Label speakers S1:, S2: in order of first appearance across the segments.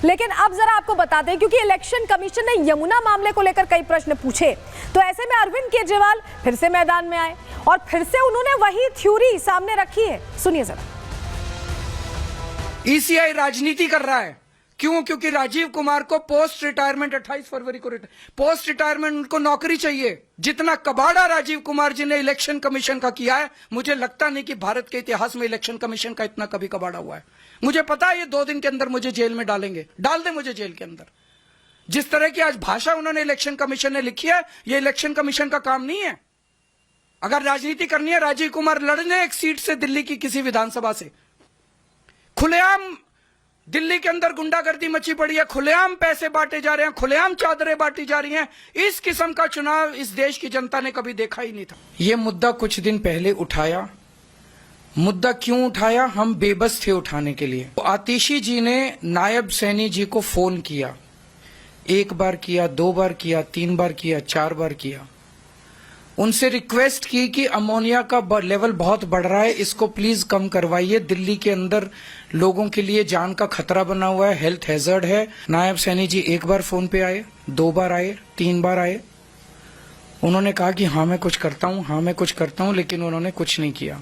S1: लेकिन अब जरा आपको बता दें, क्योंकि इलेक्शन कमीशन ने यमुना मामले को लेकर कई प्रश्न पूछे, तो ऐसे में अरविंद केजरीवाल फिर से मैदान में आए और फिर से उन्होंने वही थ्योरी सामने रखी है। सुनिए जरा।
S2: ईसीआई राजनीति कर रहा है। क्यों? क्योंकि राजीव कुमार को पोस्ट रिटायरमेंट 28 फरवरी को पोस्ट रिटायरमेंट उनको नौकरी चाहिए। जितना कबाड़ा राजीव कुमार जी ने इलेक्शन कमीशन का किया है, मुझे लगता नहीं कि भारत के इतिहास में इलेक्शन कमीशन का इतना कभी कबाड़ा हुआ है। मुझे पता है ये 2 दिन के अंदर मुझे जेल में डालेंगे, डाल दे मुझे जेल के अंदर। जिस तरह की आज भाषा उन्होंने इलेक्शन कमीशन ने लिखी है, ये इलेक्शन कमीशन का काम नहीं है। अगर राजनीति करनी है, राजीव कुमार लड़ने एक सीट से दिल्ली की किसी विधानसभा से। खुलेआम दिल्ली के अंदर गुंडागर्दी मची पड़ी है, खुलेआम पैसे बांटे जा रहे हैं, खुलेआम चादरें बांटी जा रही हैं। इस किस्म का चुनाव इस देश की जनता ने कभी देखा ही नहीं था। ये मुद्दा कुछ दिन पहले उठाया। मुद्दा क्यों उठाया? हम बेबस थे उठाने के लिए। तो आतिशी जी ने नायब सैनी जी को फोन किया, 1 बार किया, 2 बार किया, 3 बार किया, 4 बार किया। उनसे रिक्वेस्ट की कि अमोनिया का लेवल बहुत बढ़ रहा है, इसको प्लीज कम करवाइए। दिल्ली के अंदर लोगों के लिए जान का खतरा बना हुआ है, हेल्थ हैजर्ड है। नायब सैनी जी 1 बार फोन पे आए, 2 बार आए, 3 बार आए। उन्होंने कहा कि हाँ मैं कुछ करता हूँ, हाँ मैं कुछ करता हूँ, लेकिन उन्होंने कुछ नहीं किया।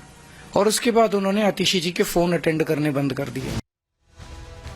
S2: और उसके बाद उन्होंने आतिशी जी के फोन अटेंड करने बंद कर दिए।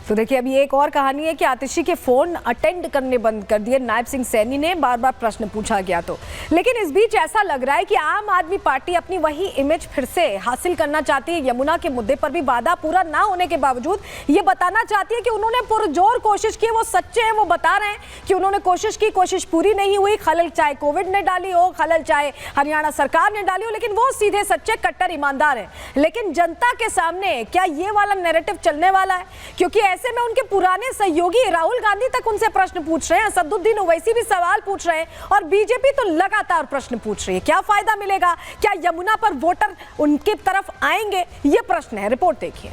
S1: तो देखिए, अभी एक और कहानी है कि आतिशी के फोन अटेंड करने बंद कर दिए नायब सिंह सैनी ने, बार बार प्रश्न पूछा गया तो। लेकिन इस बीच ऐसा लग रहा है कि आम आदमी पार्टी अपनी वही इमेज फिर से हासिल करना चाहती है। यमुना के मुद्दे पर भी वादा पूरा ना होने के बावजूद ये बताना चाहती है कि उन्होंने पुरजोर कोशिश की, वो सच्चे हैं, वो बता रहे हैं कि उन्होंने कोशिश की, कोशिश पूरी नहीं हुई। खलल चाहे कोविड ने डाली हो, खलल चाहे हरियाणा सरकार ने डाली हो, लेकिन वो सीधे सच्चे कट्टर ईमानदार हैं। लेकिन जनता के सामने क्या ये वाला नैरेटिव चलने वाला है? क्योंकि ऐसे में उनके पुराने सहयोगी राहुल गांधी तक उनसे प्रश्न पूछ रहे हैं, असदुद्दीन ओवैसी भी सवाल पूछ रहे हैं और बीजेपी तो लगातार प्रश्न पूछ रही है। क्या फायदा मिलेगा? क्या यमुना पर वोटर उनकी तरफ आएंगे? ये प्रश्न है। रिपोर्ट देखिए।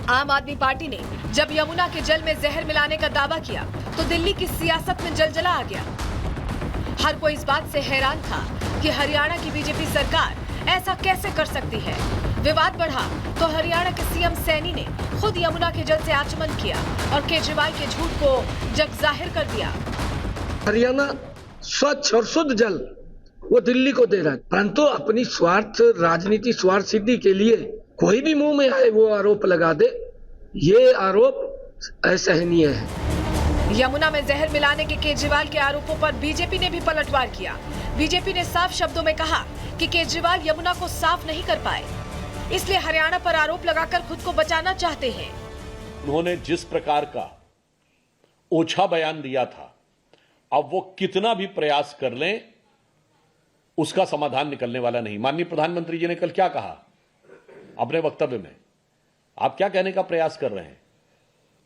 S1: आम आदमी पार्टी ने जब यमुना के जल में जहर मिलाने का दावा किया तो दिल्ली की सियासत में जलजला आ गया। हर कोई इस बात से हैरान था कि हरियाणा की बीजेपी सरकार ऐसा कैसे कर सकती है। विवाद बढ़ा तो हरियाणा के सीएम सैनी ने खुद यमुना के जल से आचमन किया और केजरीवाल के झूठ को जग जाहिर कर दिया।
S3: हरियाणा स्वच्छ और शुद्ध जल वो दिल्ली को दे रहा है, परंतु अपनी स्वार्थ राजनीति, स्वार्थ सिद्धि के लिए कोई भी मुंह में आए वो आरोप लगा दे, ये आरोप असहनीय है।
S1: यमुना में जहर मिलाने के केजरीवाल के आरोपों पर बीजेपी ने भी पलटवार किया। बीजेपी ने साफ शब्दों में कहा कि केजरीवाल यमुना को साफ नहीं कर पाए, इसलिए हरियाणा पर आरोप लगाकर खुद को बचाना चाहते हैं।
S4: उन्होंने जिस प्रकार का ओछा बयान दिया था, अब वो कितना भी प्रयास कर लें उसका समाधान निकलने वाला नहीं। माननीय प्रधानमंत्री जी ने कल क्या कहा अपने वक्तव्य में? आप क्या कहने का प्रयास कर रहे हैं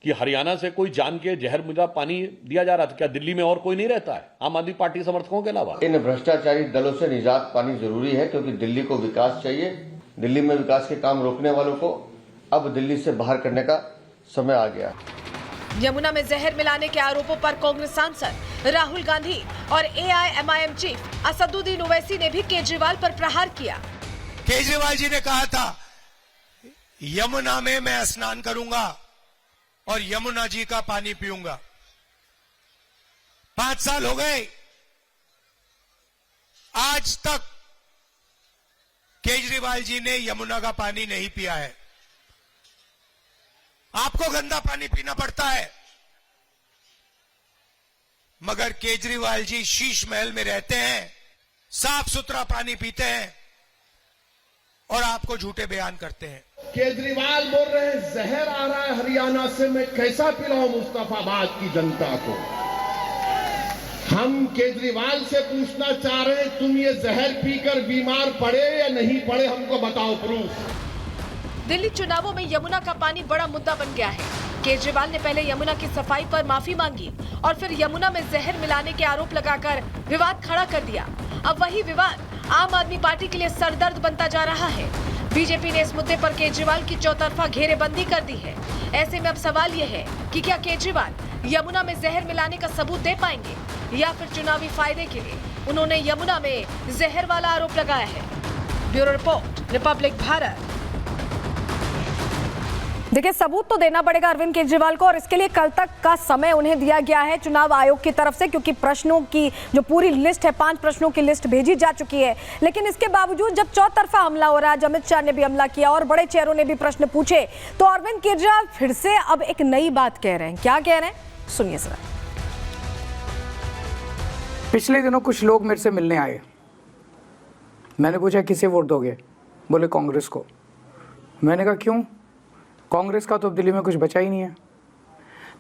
S4: कि हरियाणा से कोई जान के जहर मिला पानी दिया जा रहा था? क्या दिल्ली में और कोई नहीं रहता है आम आदमी पार्टी समर्थकों के अलावा?
S5: इन भ्रष्टाचारी दलों से निजात पानी जरूरी है, क्योंकि दिल्ली को विकास चाहिए। दिल्ली में विकास के काम रोकने वालों को अब दिल्ली से बाहर करने का समय आ गया।
S1: यमुना में जहर मिलाने के आरोपों पर कांग्रेस सांसद राहुल गांधी और AIMIM चीफ असदुद्दीन ओवैसी ने भी केजरीवाल पर प्रहार किया।
S6: केजरीवाल जी ने कहा था यमुना में मैं स्नान करूंगा और यमुना जी का पानी पीऊंगा। 5 साल हो गए, आज तक केजरीवाल जी ने यमुना का पानी नहीं पिया है। आपको गंदा पानी पीना पड़ता है, मगर केजरीवाल जी शीश महल में रहते हैं, साफ सुथरा पानी पीते हैं और आपको झूठे बयान करते हैं।
S7: केजरीवाल बोल रहे हैं जहर आ रहा है हरियाणा से, मैं कैसा पिलाऊं मुस्तफाबाद की जनता को। हम केजरीवाल से पूछना चाह रहे हैं, तुम ये जहर पीकर बीमार पड़े या नहीं पड़े, हमको बताओ प्रूफ। दिल्ली चुनावों में यमुना का पानी बड़ा मुद्दा बन गया है। केजरीवाल ने पहले यमुना की सफाई पर माफी मांगी और फिर यमुना में जहर मिलाने के आरोप लगाकर विवाद खड़ा कर दिया। अब वही विवाद आम आदमी पार्टी के लिए सरदर्द बनता जा रहा है। बीजेपी ने इस मुद्दे पर केजरीवाल की चौतरफा घेरेबंदी कर दी है। ऐसे में अब सवाल यह है कि क्या केजरीवाल यमुना में जहर मिलाने का सबूत दे पाएंगे या फिर चुनावी फायदे के लिए उन्होंने यमुना में जहर वाला आरोप लगाया है।
S1: Bureau report, Republic Bharat. देखिए, सबूत तो देना पड़ेगा अरविंद केजरीवाल को, और इसके लिए कल तक का समय उन्हें दिया गया है चुनाव आयोग की तरफ से, क्योंकि प्रश्नों की जो पूरी लिस्ट है, 5 प्रश्नों की लिस्ट भेजी जा चुकी है। लेकिन इसके बावजूद जब चौतरफा हमला हो रहा है, अमित शाह ने भी हमला किया और बड़े चेहरों ने भी प्रश्न पूछे, तो अरविंद केजरीवाल फिर से अब एक नई बात कह रहे हैं। क्या कह रहे हैं, सुनिए जरा।
S2: पिछले दिनों कुछ लोग मेरे से मिलने आए। मैंने पूछा किसे वोट दोगे? बोले कांग्रेस को। मैंने कहा क्यों? कांग्रेस का तो अब दिल्ली में कुछ बचा ही नहीं है।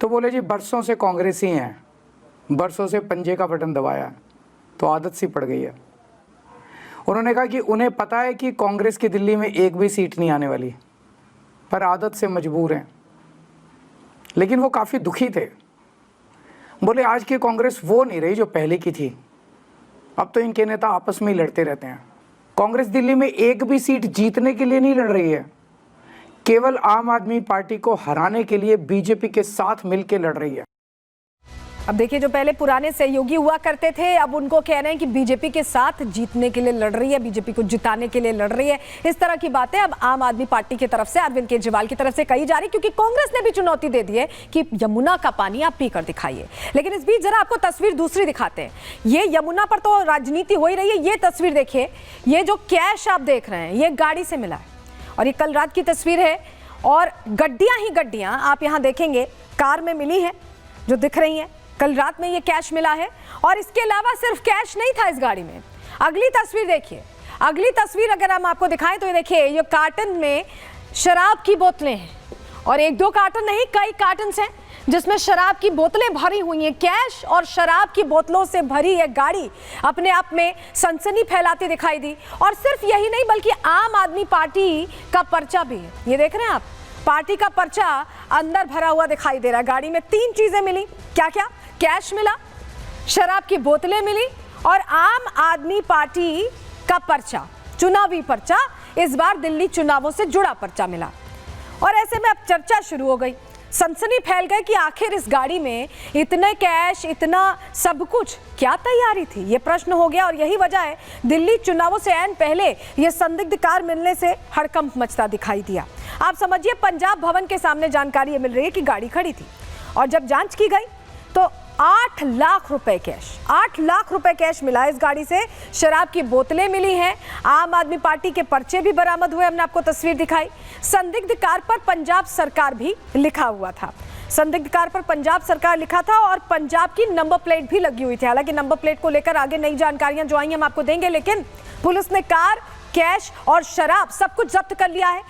S2: तो बोले जी बरसों से कांग्रेस ही हैं, बरसों से पंजे का बटन दबाया तो आदत सी पड़ गई है। उन्होंने कहा कि उन्हें पता है कि कांग्रेस की दिल्ली में एक भी सीट नहीं आने वाली, पर आदत से मजबूर हैं। लेकिन वो काफ़ी दुखी थे। बोले आज की कांग्रेस वो नहीं रही जो पहले की थी, अब तो इनके नेता आपस में ही लड़ते रहते हैं। कांग्रेस दिल्ली में एक भी सीट जीतने के लिए नहीं लड़ रही है, केवल आम आदमी पार्टी को हराने के लिए बीजेपी के साथ मिलकर लड़ रही है।
S1: अब देखिए, जो पहले पुराने सहयोगी हुआ करते थे, अब उनको कह रहे हैं कि बीजेपी के साथ जीतने के लिए लड़ रही है, बीजेपी को जिताने के लिए लड़ रही है। इस तरह की बातें अब आम आदमी पार्टी की तरफ से, अरविंद केजरीवाल की तरफ से कही जा रही, क्योंकि कांग्रेस ने भी चुनौती दे दी है कि यमुना का पानी आप पीकर दिखाइए। लेकिन इस बीच जरा आपको तस्वीर दूसरी दिखाते हैं। ये यमुना पर तो राजनीति हो ही रही है। ये तस्वीर देखिए, ये जो कैश आप देख रहे हैं, ये गाड़ी से मिला है और ये कल रात की तस्वीर है। और गड्डियां ही गड्डियां आप यहां देखेंगे कार में मिली है, जो दिख रही हैं। कल रात में ये कैश मिला है, और इसके अलावा सिर्फ कैश नहीं था इस गाड़ी में। अगली तस्वीर देखिए, अगली तस्वीर अगर हम आपको दिखाएं तो ये देखिए, ये कार्टन में शराब की बोतलें हैं, और 1-2 कार्टन नहीं, कई कार्टन हैं जिसमें शराब की बोतलें भरी हुई हैं। कैश और शराब की बोतलों से भरी यह गाड़ी अपने आप में सनसनी फैलाती दिखाई दी। और सिर्फ यही नहीं, बल्कि आम आदमी पार्टी का पर्चा भी है। ये देख रहे हैं आप, पार्टी का पर्चा अंदर भरा हुआ दिखाई दे रहा है। गाड़ी में 3 चीजें मिली। क्या क्या? कैश मिला, शराब की बोतलें मिली, और आम आदमी पार्टी का पर्चा, चुनावी पर्चा, इस बार दिल्ली चुनावों से जुड़ा पर्चा मिला। और ऐसे में अब चर्चा शुरू हो गई, सनसनी फैल गई कि आखिर इस गाड़ी में इतने कैश, इतना सब कुछ, क्या तैयारी थी? ये प्रश्न हो गया। और यही वजह है दिल्ली चुनावों से ऐन पहले ये संदिग्ध कार मिलने से हड़कंप मचता दिखाई दिया। आप समझिए, पंजाब भवन के सामने जानकारी मिल रही है कि गाड़ी खड़ी थी, और जब जांच की गई तो 8 लाख रुपए कैश, 8 लाख रुपए कैश मिला है इस गाड़ी से। शराब की बोतलें मिली हैं, आम आदमी पार्टी के पर्चे भी बरामद हुए, हमने आपको तस्वीर दिखाई। संदिग्ध कार पर पंजाब सरकार भी लिखा हुआ था, संदिग्ध कार पर पंजाब सरकार लिखा था, और पंजाब की नंबर प्लेट भी लगी हुई थी। हालांकि नंबर प्लेट को लेकर आगे नई जानकारियां जो आई हम आपको देंगे, लेकिन पुलिस ने कार, कैश और शराब सब कुछ जब्त कर लिया है।